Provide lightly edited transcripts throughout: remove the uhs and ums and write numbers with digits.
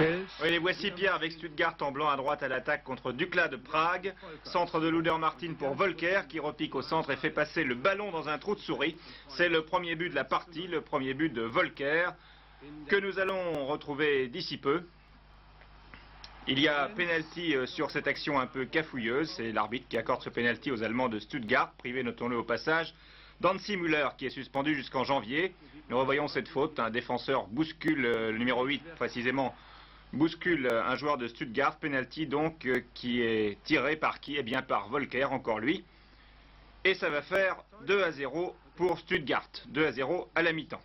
Oui, les voici Pierre avec Stuttgart en blanc à droite à l'attaque contre Dukla de Prague. Centre de Luder Martin pour Volker qui repique au centre et fait passer le ballon dans un trou de souris. C'est le premier but de la partie, le premier but de Volker que nous allons retrouver d'ici peu. Il y a penalty sur cette action un peu cafouilleuse. C'est l'arbitre qui accorde ce penalty aux Allemands de Stuttgart, privé, notons-le au passage, d'Hansi Müller qui est suspendu jusqu'en janvier. Nous revoyons cette faute. Un défenseur bouscule, le numéro 8 précisément, bouscule un joueur de Stuttgart. Penalty donc qui est tiré par qui? Eh bien par Volker, encore lui. Et ça va faire 2-0 pour Stuttgart. 2-0 à la mi-temps.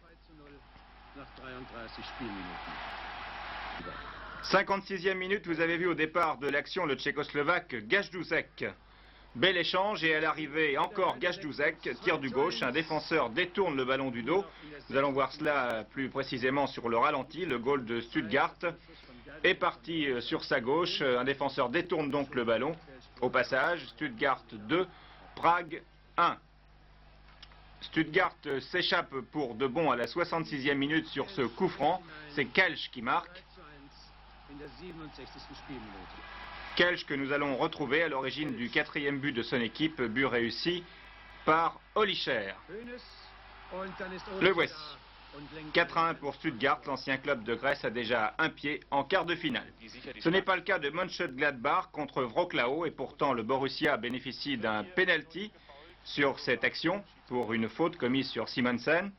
56e minute, vous avez vu au départ de l'action le Tchécoslovaque Gajdusek. Bel échange et à l'arrivée encore Gajdusek, tir du gauche, un défenseur détourne le ballon du dos. Nous allons voir cela plus précisément sur le ralenti. Le goal de Stuttgart est parti sur sa gauche, un défenseur détourne donc le ballon. Au passage, Stuttgart 2, Prague 1. Stuttgart s'échappe pour de bon à la 66e minute sur ce coup franc. C'est Kelch qui marque. Kelch que nous allons retrouver à l'origine du 4e but de son équipe, but réussi par Olischer. Le voici. 4-1 pour Stuttgart, l'ancien club de Grèce a déjà un pied en quart de finale. Ce n'est pas le cas de Mönchengladbach contre Wrocław et pourtant le Borussia bénéficie d'un penalty sur cette action pour une faute commise sur Simonsen.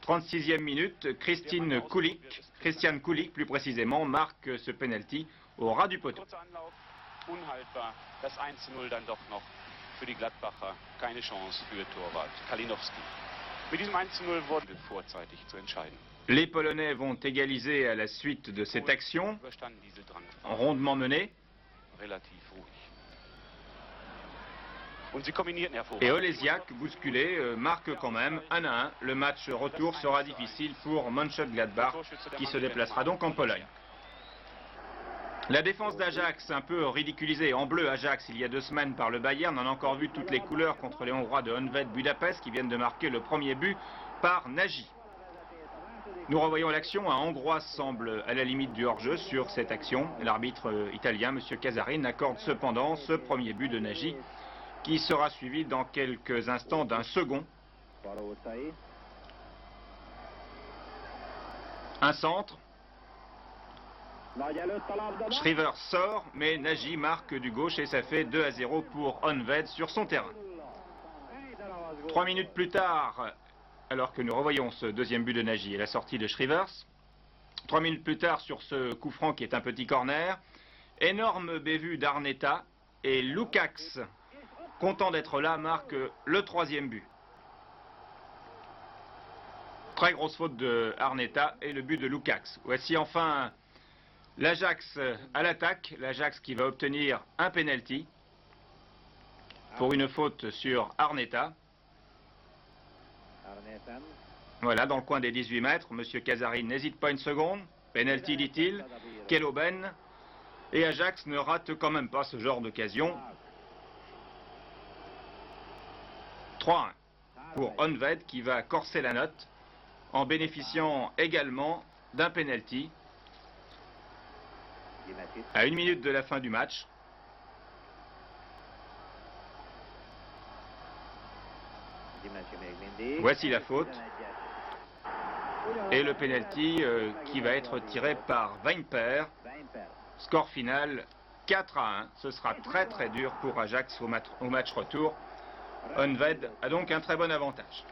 36e minute, Christian Kulik plus précisément, marque ce penalty au ras du poteau. Unhaltbar, das 1:0 dann doch noch für die Gladbacher, keine Chance für Torwart Kalinowski. Mit diesem 1:0 wurde vorzeitig zu entscheiden. Les Polonais vont égaliser à la suite de cette action, rondement menée. Et Olesiak, bousculé, marque quand même 1-1. Le match retour sera difficile pour Mönchengladbach qui se déplacera donc en Pologne. La défense d'Ajax, un peu ridiculisée en bleu Ajax il y a 2 semaines par le Bayern, on a encore vu toutes les couleurs contre les Hongrois de Honvéd Budapest qui viennent de marquer le premier but par Nagy. Nous revoyons l'action, un Hongrois semble à la limite du hors-jeu sur cette action. L'arbitre italien, M. Casarin, accorde cependant ce premier but de Nagy qui sera suivi dans quelques instants d'un second. Un centre. Shriver sort, mais Nagy marque du gauche et ça fait 2-0 pour Honvéd sur son terrain. 3 minutes plus tard, alors que nous revoyons ce deuxième but de Nagy et la sortie de Shrivers, 3 minutes plus tard sur ce coup franc qui est un petit corner, énorme bévue d'Arneta et Lukacs, content d'être là, marque le 3e but. Très grosse faute de Arneta et le but de Lukacs. Voici enfin l'Ajax à l'attaque, l'Ajax qui va obtenir un penalty pour une faute sur Arneta. Voilà, dans le coin des 18 mètres, Monsieur Casarin n'hésite pas une seconde. Penalty, dit-il. Quelle aubaine. Et Ajax ne rate quand même pas ce genre d'occasion. 3-1 pour Honvéd qui va corser la note en bénéficiant également d'un penalty à 1 minute de la fin du match. Voici la faute et le penalty qui va être tiré par Weinper. Score final 4-1. Ce sera très très dur pour Ajax au match retour. Honvéd a donc un très bon avantage.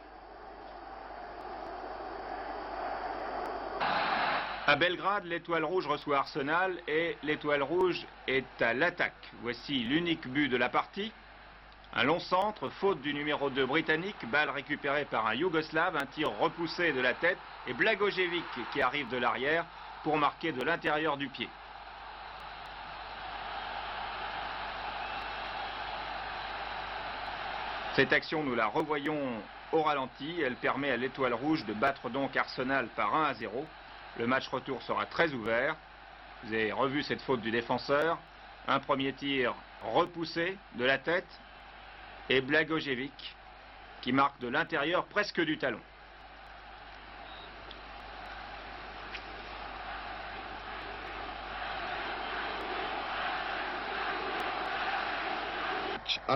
À Belgrade, l'Étoile Rouge reçoit Arsenal et l'Étoile Rouge est à l'attaque. Voici l'unique but de la partie. Un long centre, faute du numéro 2 britannique, balle récupérée par un Yougoslave, un tir repoussé de la tête et Blagojevic qui arrive de l'arrière pour marquer de l'intérieur du pied. Cette action, nous la revoyons au ralenti. Elle permet à l'Étoile Rouge de battre donc Arsenal par 1-0. Le match retour sera très ouvert. Vous avez revu cette faute du défenseur. Un premier tir repoussé de la tête. Et Blagojevic qui marque de l'intérieur presque du talon.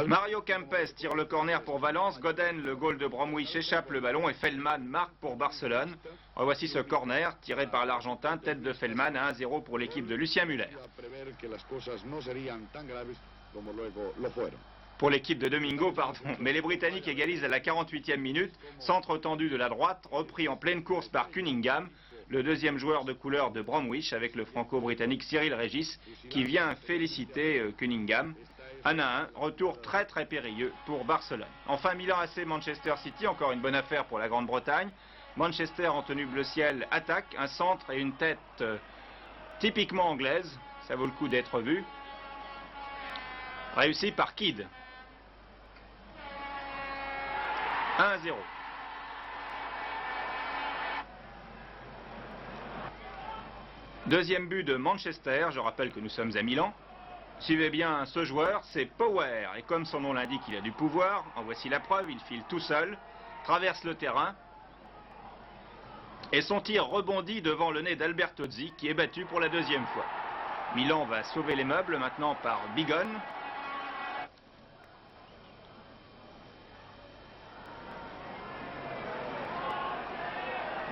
Mario Kempes tire le corner pour Valence, Godin, le goal de Bromwich, échappe le ballon et Feldman marque pour Barcelone. Voici ce corner tiré par l'Argentin, tête de Feldman à 1-0 pour l'équipe de Lucien Muller. Pour l'équipe de Domingo, pardon. Mais les Britanniques égalisent à la 48e minute. Centre tendu de la droite, repris en pleine course par Cunningham, le deuxième joueur de couleur de Bromwich, avec le franco-britannique Cyril Régis, qui vient féliciter Cunningham. 1-1, retour très périlleux pour Barcelone. Enfin, Milan AC Manchester City, encore une bonne affaire pour la Grande-Bretagne. Manchester en tenue bleu ciel attaque, un centre et une tête typiquement anglaise, ça vaut le coup d'être vu. Réussi par Kidd. 1-0. Deuxième but de Manchester, je rappelle que nous sommes à Milan. Suivez bien ce joueur, c'est Power, et comme son nom l'indique, il a du pouvoir. En voici la preuve, il file tout seul, traverse le terrain, et son tir rebondit devant le nez d'Albertozzi, qui est battu pour la deuxième fois. Milan va sauver les meubles maintenant par Bigon.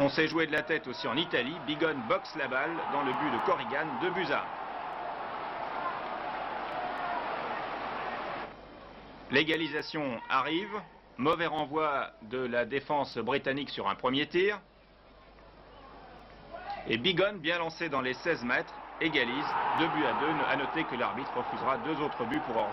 On s'est joué de la tête aussi en Italie. Bigon boxe la balle dans le but de Corrigan, 2-1. L'égalisation arrive. Mauvais renvoi de la défense britannique sur un premier tir. Et Bigon, bien lancé dans les 16 mètres, égalise 2-2. À noter que l'arbitre refusera 2 autres buts pour hors-jeu.